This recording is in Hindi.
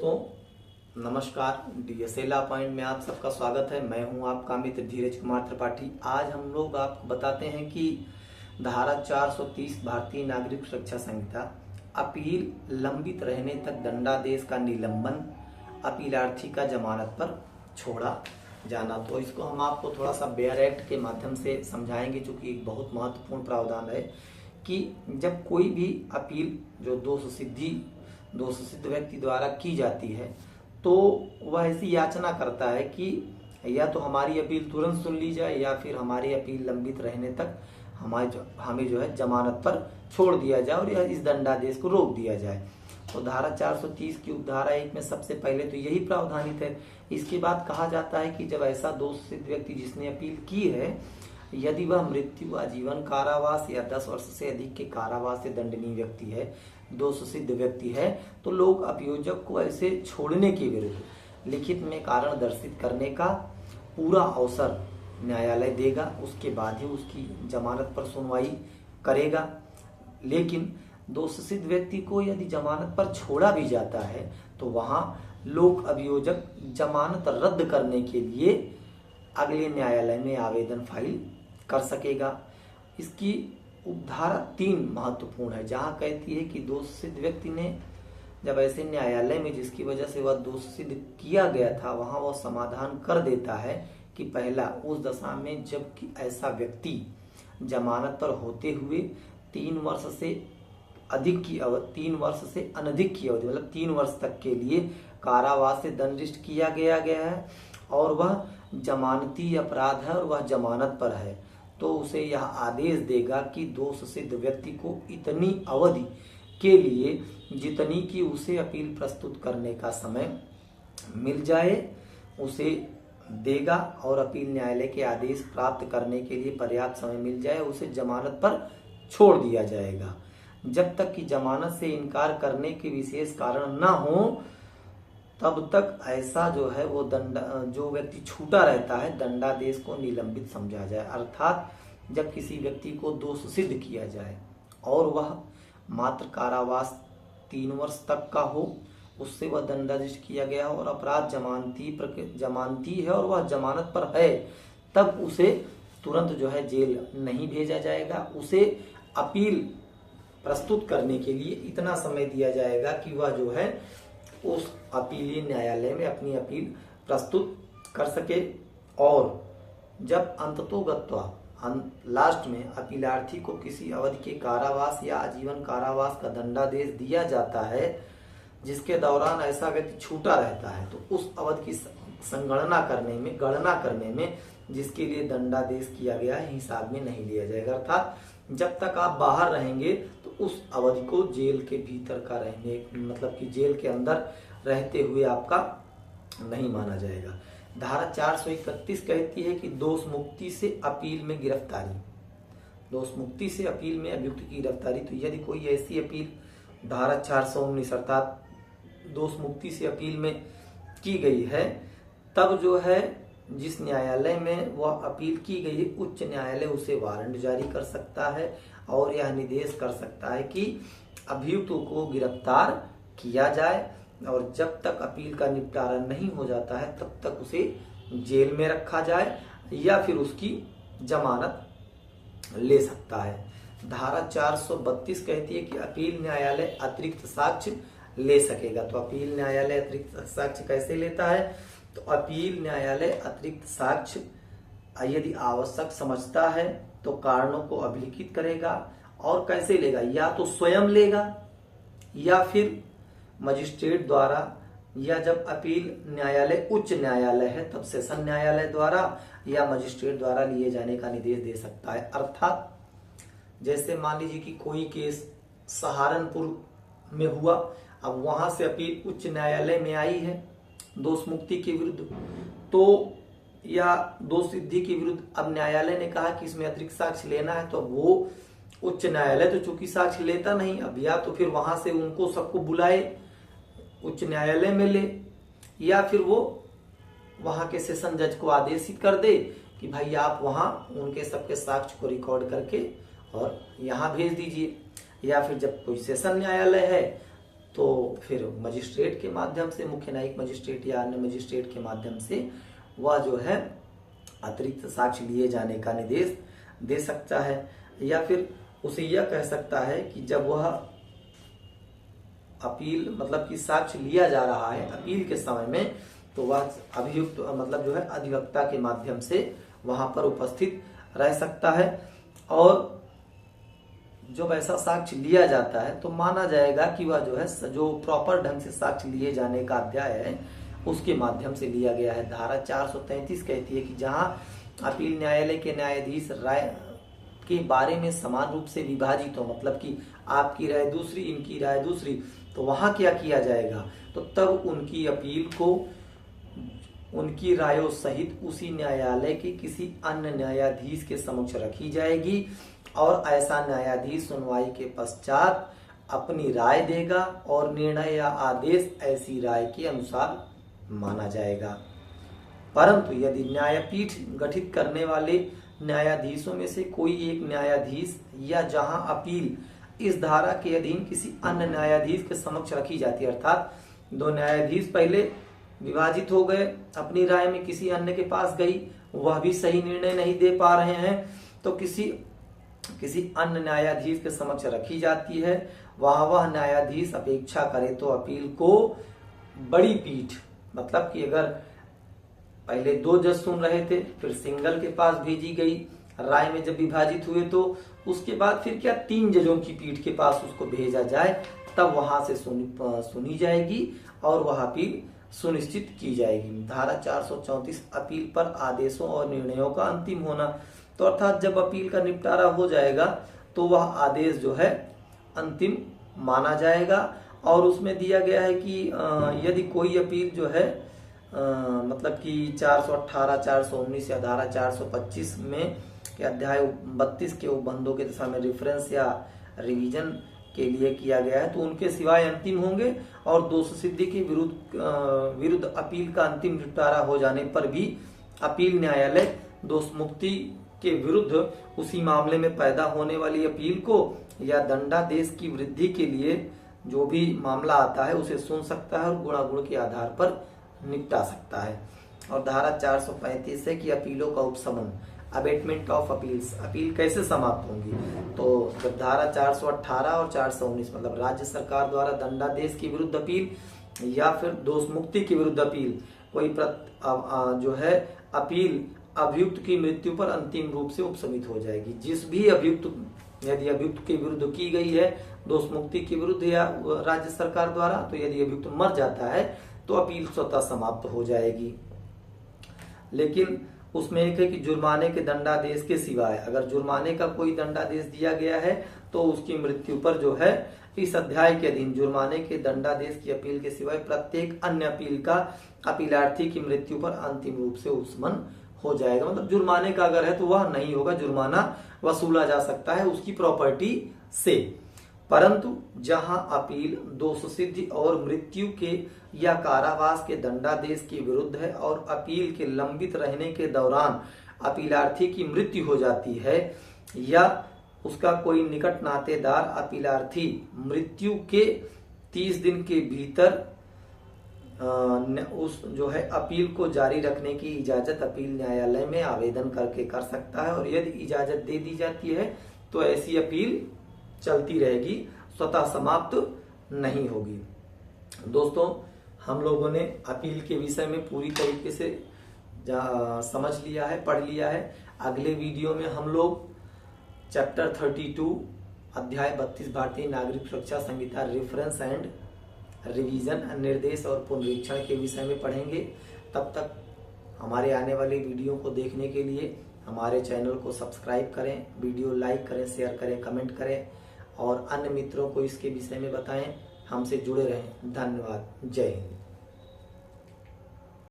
दोस्तों नमस्कार। डीएसएलआ पॉइंट में आप सबका स्वागत है। मैं हूं आपका मित्र धीरज कुमार त्रिपाठी। आज हम लोग आपको बताते हैं कि धारा 430 भारतीय नागरिक सुरक्षा संहिता अपील लंबित रहने तक दंडादेश का निलंबन, अपीलार्थी का जमानत पर छोड़ा जाना। तो इसको हम आपको थोड़ा सा बेयर एक्ट के माध्यम से समझाएंगे, चूंकि एक बहुत महत्वपूर्ण प्रावधान है कि जब कोई भी अपील जो दोष सिद्ध व्यक्ति द्वारा की जाती है तो वह ऐसी याचना करता है कि या तो हमारी अपील तुरंत सुन ली जाए या फिर हमारी अपील लंबित रहने तक हमें जो है जमानत पर छोड़ दिया जाए और इस दंडादेश को रोक दिया जाए। तो धारा 430 की उपधारा 1 में सबसे पहले तो यही प्रावधानित है। इसके बाद कहा जाता है कि जब ऐसा दोष सिद्ध व्यक्ति जिसने अपील की है, यदि वह मृत्यु, आजीवन कारावास या 10 वर्ष से अधिक के कारावास से दंडनीय व्यक्ति है, दोष सिद्ध व्यक्ति है, तो लोग अभियोजक को ऐसे छोड़ने के विरुद्ध लिखित में कारण दर्शित करने का पूरा अवसर न्यायालय देगा। उसके बाद ही उसकी जमानत पर सुनवाई करेगा। लेकिन दोष सिद्ध व्यक्ति को यदि जमानत पर छोड़ा भी जाता है तो वहां लोक अभियोजक जमानत रद्द करने के लिए अगले न्यायालय में आवेदन फाइल कर सकेगा। इसकी उपधारा 3 महत्वपूर्ण है, जहां कहती है कि दोष सिद्ध व्यक्ति ने जब ऐसे न्यायालय में जिसकी वजह से वह दोष सिद्ध किया गया था वहां वह समाधान कर देता है कि पहला, उस दशा में जबकि ऐसा व्यक्ति जमानत पर होते हुए 3 वर्ष से अधिक की अवधि 3 वर्ष से अनधिक की अवधि मतलब 3 वर्ष तक के लिए कारावास से दंडित किया गया है और वह जमानती अपराध है और वह जमानत पर है, तो उसे यह आदेश देगा कि दोष सिद्ध व्यक्ति को इतनी अवधि के लिए जितनी की उसे अपील प्रस्तुत करने का समय मिल जाए उसे देगा और अपील न्यायालय के आदेश प्राप्त करने के लिए पर्याप्त समय मिल जाए उसे जमानत पर छोड़ दिया जाएगा। जब तक कि जमानत से इनकार करने के विशेष कारण न हो तब तक ऐसा जो है वो जो व्यक्ति छूटा रहता है दंडादेश को निलंबित समझा जाए। अर्थात जब किसी व्यक्ति को दोष सिद्ध किया जाए और वह मात्र कारावास 3 वर्ष तक का हो, उससे वह दंडादेश किया गया और अपराध जमानती है और वह जमानत पर है, तब उसे तुरंत जो है जेल नहीं भेजा जाएगा। उसे अपील प्रस्तुत करने के लिए इतना समय दिया जाएगा कि वह जो है उस अपीलीय न्यायालय में अपनी अपील प्रस्तुत कर सके। और जब अंततोगत्वा लास्ट में अपीलार्थी को किसी अवधि के कारावास या आजीवन कारावास का दंडादेश दिया जाता है जिसके दौरान ऐसा व्यक्ति छूटा रहता है, तो उस अवधि की गणना करने में जिसके लिए दंडादेश किया गया है हिसाब में नहीं लिया जाएगा। अर्थात जब तक आप बाहर रहेंगे तो उस अवधि को जेल के भीतर का रहने मतलब कि जेल के अंदर रहते हुए आपका नहीं माना जाएगा। धारा 431 कहती है कि दोष मुक्ति से अपील में गिरफ्तारी, दोष मुक्ति से अपील में अभियुक्त की गिरफ्तारी। तो यदि कोई ऐसी अपील धारा 419 अर्थात दोष मुक्ति से अपील में की गई है, तब जो है जिस न्यायालय में वह अपील की गई है उच्च न्यायालय उसे वारंट जारी कर सकता है और यह निर्देश कर सकता है कि अभियुक्त को गिरफ्तार किया जाए और जब तक अपील का निपटारा नहीं हो जाता है तब तक उसे जेल में रखा जाए या फिर उसकी जमानत ले सकता है। धारा 432 कहती है कि अपील न्यायालय अतिरिक्त साक्ष्य ले सकेगा। तो अपील न्यायालय अतिरिक्त साक्ष्य कैसे लेता है? तो अपील न्यायालय अतिरिक्त साक्ष्य यदि आवश्यक समझता है तो कारणों को अभिलिखित करेगा। और कैसे लेगा? या तो स्वयं लेगा या फिर मजिस्ट्रेट द्वारा, या जब अपील न्यायालय उच्च न्यायालय है तब सेशन न्यायालय द्वारा या मजिस्ट्रेट द्वारा लिए जाने का निर्देश दे सकता है। अर्थात जैसे मान लीजिए कि कोई केस सहारनपुर में हुआ, अब वहां से अपील उच्च न्यायालय में आई है दोष मुक्ति के विरुद्ध तो या दोष सिद्धि के विरुद्ध, अब न्यायालय ने कहा कि इसमें अतिरिक्त साक्ष्य लेना है, तो वो उच्च न्यायालय तो चूंकि साक्ष्य लेता नहीं, अब या तो फिर वहां से उनको सबको बुलाए उच्च न्यायालय में ले, या फिर वो वहां के सेशन जज को आदेशित कर दे कि भाई आप वहां उनके सबके साक्ष्य को रिकॉर्ड करके और यहाँ भेज दीजिए। या फिर जब कोई सेशन न्यायालय है तो फिर मजिस्ट्रेट के माध्यम से, मुख्य न्यायिक मजिस्ट्रेट या अन्य मजिस्ट्रेट के माध्यम से वह जो है अतिरिक्त साक्ष्य लिए जाने का निर्देश दे सकता है। या फिर उसे यह कह सकता है कि जब वह अपील मतलब कि साक्ष्य लिया जा रहा है अपील के समय में, तो वह अभियुक्त मतलब जो है अधिवक्ता के माध्यम से वहां पर उपस्थित रह सकता है। और जब ऐसा साक्ष्य लिया जाता है तो माना जाएगा कि वह जो है जो प्रॉपर ढंग से साक्ष्य लिए जाने का अध्याय है उसके माध्यम से लिया गया है। धारा 433 कहती है कि जहां अपील न्यायालय के न्यायाधीश राय के बारे में समान रूप से विभाजित हो, मतलब कि आपकी राय दूसरी इनकी राय दूसरी, तो वहां क्या किया जाएगा, तो तब उनकी अपील को उनकी रायों सहित उसी न्यायालय के किसी अन्य न्यायाधीश के समक्ष रखी जाएगी और ऐसा न्यायाधीश सुनवाई के पश्चात अपनी राय देगा और निर्णय या आदेश ऐसी राय के अनुसार माना जाएगा। परंतु यदि न्यायपीठ गठित करने वाले न्यायाधीशों में से कोई एक न्यायाधीश या जहां अपील इस धारा के अधीन किसी अन्य न्यायाधीश के समक्ष रखी जाती है, अर्थात दो न्यायाधीश पहले विभाजित हो गए, अपनी राय में किसी अन्य के पास गई, वह भी सही निर्णय नहीं दे पा रहे हैं, तो किसी अन्य न्यायाधीश के समक्ष रखी जाती है। वह न्यायाधीश अपेक्षा करे तो अपील को बड़ी पीठ, मतलब कि अगर पहले 2 जज सुन रहे थे फिर सिंगल के पास भेजी गई, राय में जब विभाजित हुए तो उसके बाद फिर क्या 3 जजों की पीठ के पास उसको भेजा जाए, तब वहां से सुनी जाएगी और वह अपील सुनिश्चित की जाएगी। धारा 434 अपील पर आदेशों और निर्णयों का अंतिम होना, तो अर्थात जब अपील का निपटारा हो जाएगा तो वह आदेश जो है अंतिम माना जाएगा। और उसमें दिया गया है कि यदि कोई अपील जो है मतलब कि 418, 419 या धारा 425 में के अध्याय 32 के उपबंधों के दिशा में रेफरेंस या रिवीजन के लिए किया गया है, तो उनके सिवाय अंतिम होंगे। और दोष सिद्धि के विरुद्ध अपील का अंतिम निपटारा हो जाने पर भी अपील न्यायालय दोष मुक्ति के विरुद्ध उसी मामले में पैदा होने वाली अपील को या दंडादेश की वृद्धि के लिए जो भी मामला आता है उसे सुन सकता है और गुणागुण के आधार पर निपटा सकता है। और धारा 435 है कि अपीलों का उपशमन, अबेटमेंट ऑफ अपील्स, अपील कैसे समाप्त होंगी, तो जब धारा 418 और 419 मतलब राज्य सरकार द्वारा दंडादेश के विरुद्ध अपील या फिर दोष मुक्ति के विरुद्ध अपील, कोई जो है अपील अभियुक्त की मृत्यु पर अंतिम रूप से उपशमित हो जाएगी। जिस भी यदि अभियुक्त के विरुद्ध की गई है दोष मुक्ति के विरुद्ध या राज्य सरकार द्वारा, तो यदि अभियुक्त मर जाता है तो अपील स्वतः समाप्त हो जाएगी। लेकिन उसमें एक है कि जुर्माने के दंडादेश के सिवाय अगर जुर्माने का कोई दंडादेश दिया गया है तो उसकी मृत्यु पर जो है इस अध्याय के अधीन जुर्माने के दंडादेश की अपील के सिवाय प्रत्येक अन्य अपील का अपीलार्थी की मृत्यु पर अंतिम रूप से उपशमन हो जाएगा। मतलब जुर्माने का अगर है तो वह नहीं होगा, जुर्माना वसूला जा सकता है उसकी प्रॉपर्टी से। परंतु जहां अपील दोष सिद्धि और मृत्यु के या कारावास के दंडादेश के विरुद्ध है और अपील के लंबित रहने के दौरान अपीलार्थी की मृत्यु हो जाती है या उसका कोई निकट नातेदार अपीलार्थी मृत्यु के 30 दिन के भीतर उस जो है अपील को जारी रखने की इजाजत अपील न्यायालय में आवेदन करके कर सकता है। और यदि इजाजत दे दी जाती है तो ऐसी अपील चलती रहेगी, स्वतः समाप्त नहीं होगी। दोस्तों, हम लोगों ने अपील के विषय में पूरी तरीके से समझ लिया है, पढ़ लिया है। अगले वीडियो में हम लोग चैप्टर 32 अध्याय 32 भारतीय नागरिक सुरक्षा संहिता रेफरेंस एंड रिवीजन, निर्देश और पुनरीक्षण के विषय में पढ़ेंगे। तब तक हमारे आने वाले वीडियो को देखने के लिए हमारे चैनल को सब्सक्राइब करें, वीडियो लाइक करें, शेयर करें, कमेंट करें और अन्य मित्रों को इसके विषय में बताएं। हमसे जुड़े रहें। धन्यवाद। जय हिंद।